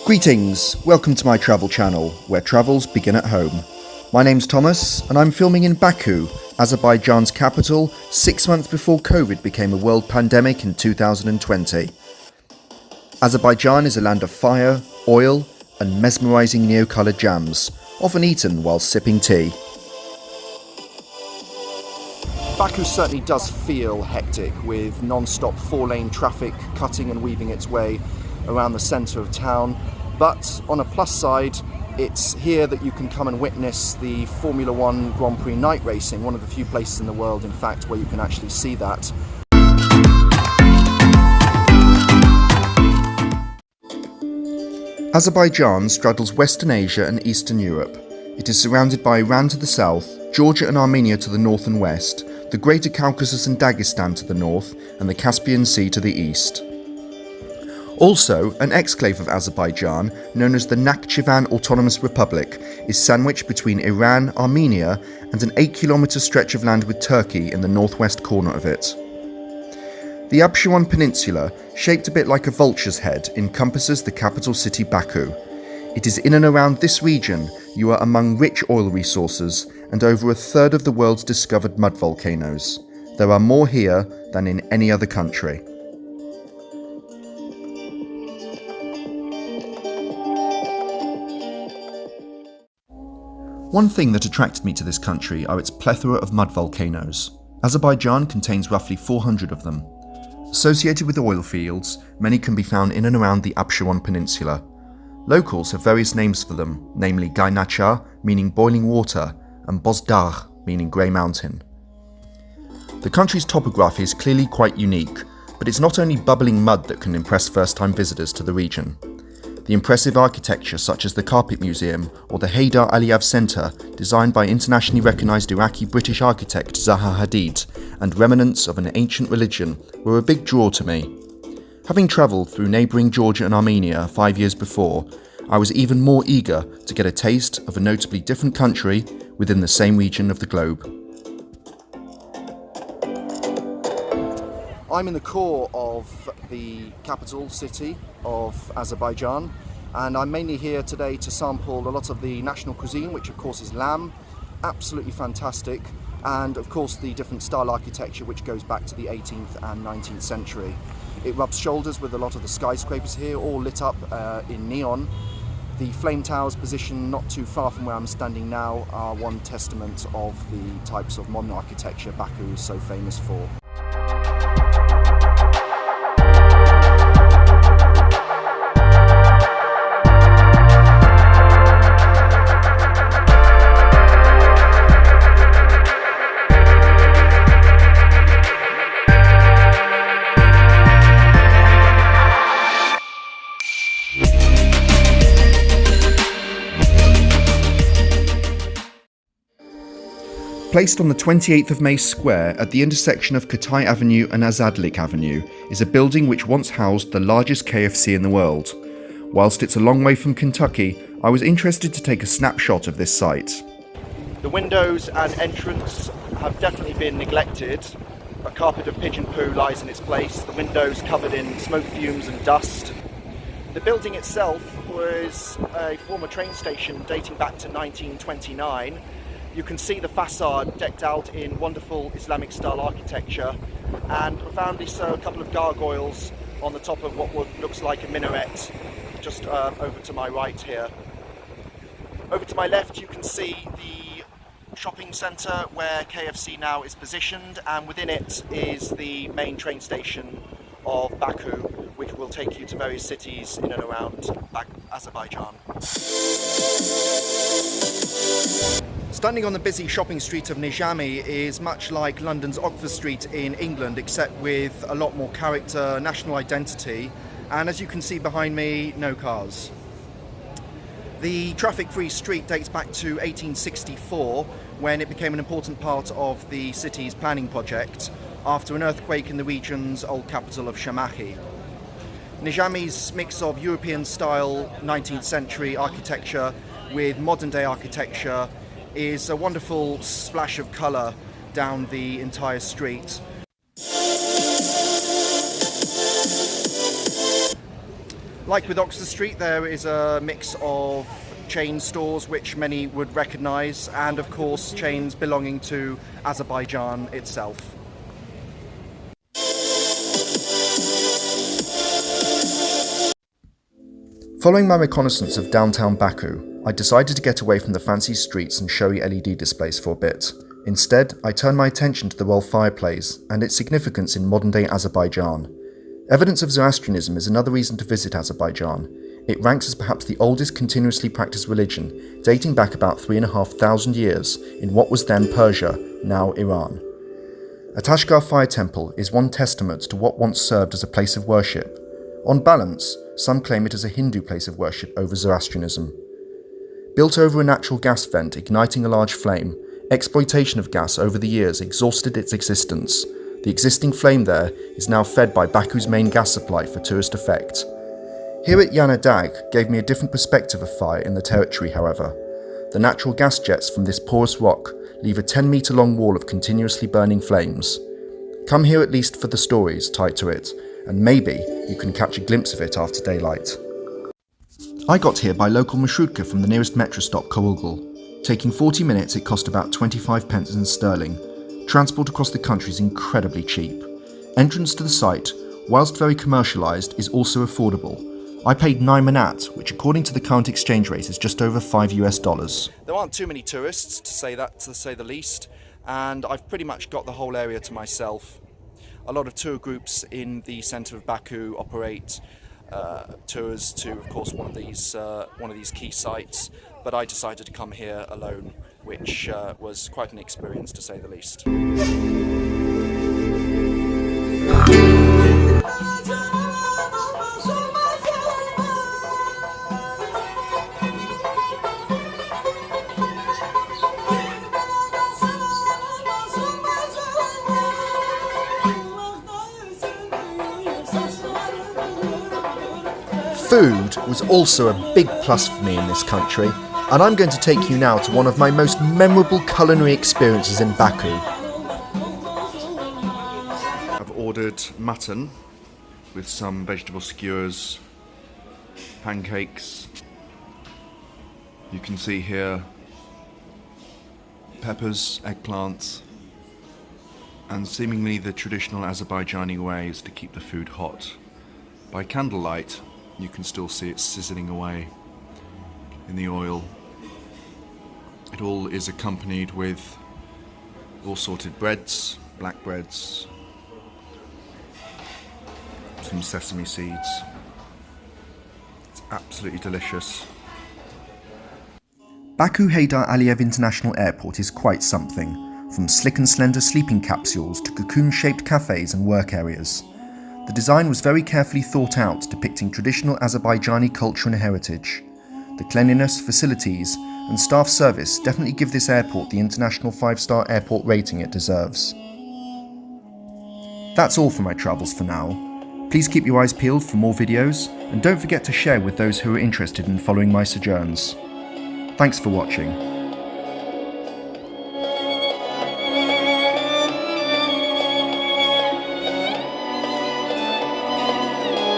Greetings, welcome to my travel channel, where travels begin at home. My name's Thomas, and I'm filming in Baku, Azerbaijan's capital, 6 months before COVID became a world pandemic in 2020. Azerbaijan is a land of fire, oil, and mesmerising neo-coloured jams, often eaten while sipping tea. Baku certainly does feel hectic, with non-stop four-lane traffic cutting and weaving its way around the centre of town. But on a plus side, it's here that you can come and witness the Formula One Grand Prix night racing, one of the few places in the world, in fact, where you can actually see that. Azerbaijan straddles Western Asia and Eastern Europe. It is surrounded by Iran to the south, Georgia and Armenia to the north and west, the Greater Caucasus and Dagestan to the north, and the Caspian Sea to the east. Also, an exclave of Azerbaijan, known as the Nakhchivan Autonomous Republic, is sandwiched between Iran, Armenia, and an 8-kilometre stretch of land with Turkey in the northwest corner of it. The Absheron Peninsula, shaped a bit like a vulture's head, encompasses the capital city Baku. It is in and around this region you are among rich oil resources and over a third of the world's discovered mud volcanoes. There are more here than in any other country. One thing that attracted me to this country are its plethora of mud volcanoes. Azerbaijan contains roughly 400 of them. Associated with oil fields, many can be found in and around the Absheron Peninsula. Locals have various names for them, namely Gainacha, meaning boiling water, and Bozdagh, meaning grey mountain. The country's topography is clearly quite unique, but it's not only bubbling mud that can impress first-time visitors to the region. The impressive architecture such as the Carpet Museum or the Haydar Aliyev Centre, designed by internationally recognised Iraqi-British architect Zaha Hadid, and remnants of an ancient religion were a big draw to me. Having travelled through neighbouring Georgia and Armenia 5 years before, I was even more eager to get a taste of a notably different country within the same region of the globe. I'm in the core of the capital city of Azerbaijan, and I'm mainly here today to sample a lot of the national cuisine, which of course is lamb, absolutely fantastic, and of course the different style architecture which goes back to the 18th and 19th century. It rubs shoulders with a lot of the skyscrapers here, all lit up in neon. The flame towers positioned not too far from where I'm standing now are one testament of the types of modern architecture Baku is so famous for. Placed on the 28th of May Square at the intersection of Kutay Avenue and Azadlik Avenue is a building which once housed the largest KFC in the world. Whilst it's a long way from Kentucky, I was interested to take a snapshot of this site. The windows and entrance have definitely been neglected. A carpet of pigeon poo lies in its place, the windows covered in smoke fumes and dust. The building itself was a former train station dating back to 1929. You can see the facade decked out in wonderful Islamic style architecture, and profoundly so a couple of gargoyles on the top of what looks like a minaret just over to my right here. Over to my left you can see the shopping centre where KFC now is positioned, and within it is the main train station of Baku, which will take you to various cities in and around Azerbaijan. Standing on the busy shopping street of Nizami is much like London's Oxford Street in England, except with a lot more character, national identity, and as you can see behind me, no cars. The traffic-free street dates back to 1864, when it became an important part of the city's planning project after an earthquake in the region's old capital of Shamahi. Nizami's mix of European-style 19th century architecture with modern-day architecture is a wonderful splash of colour down the entire street. Like with Oxford Street, there is a mix of chain stores which many would recognise, and of course chains belonging to Azerbaijan itself. Following my reconnaissance of downtown Baku, I decided to get away from the fancy streets and showy LED displays for a bit. Instead, I turned my attention to the World Fireplace and its significance in modern-day Azerbaijan. Evidence of Zoroastrianism is another reason to visit Azerbaijan. It ranks as perhaps the oldest continuously practiced religion, dating back about 3,500 years in what was then Persia, now Iran. Atashgar Fire Temple is one testament to what once served as a place of worship. On balance, some claim it as a Hindu place of worship over Zoroastrianism. Built over a natural gas vent igniting a large flame, exploitation of gas over the years exhausted its existence. The existing flame there is now fed by Baku's main gas supply for tourist effect. Here at Yana Dag gave me a different perspective of fire in the territory, however. The natural gas jets from this porous rock leave a 10-metre long wall of continuously burning flames. Come here at least for the stories tied to it, and maybe you can catch a glimpse of it after daylight. I got here by local marshrutka from the nearest metro stop, Kougl. Taking 40 minutes, it cost about 25 pence in sterling. Transport across the country is incredibly cheap. Entrance to the site, whilst very commercialised, is also affordable. I paid 9 manat, which according to the current exchange rate is just over $5. There aren't too many tourists, to say the least, and I've pretty much got the whole area to myself. A lot of tour groups in the centre of Baku operate tours to, of course, one of these key sites, but I decided to come here alone, which was quite an experience, to say the least. Food was also a big plus for me in this country, and I'm going to take you now to one of my most memorable culinary experiences in Baku. I've ordered mutton with some vegetable skewers, pancakes. You can see here peppers, eggplants, and seemingly the traditional Azerbaijani way is to keep the food hot. By candlelight, you can still see it sizzling away in the oil. It all is accompanied with all sorted breads, black breads, some sesame seeds. It's absolutely delicious. Baku Heydar Aliyev International Airport is quite something, from slick and slender sleeping capsules to cocoon-shaped cafes and work areas. The design was very carefully thought out, depicting traditional Azerbaijani culture and heritage. The cleanliness, facilities, and staff service definitely give this airport the international 5-star airport rating it deserves. That's all for my travels for now. Please keep your eyes peeled for more videos, and don't forget to share with those who are interested in following my sojourns. Thanks for watching.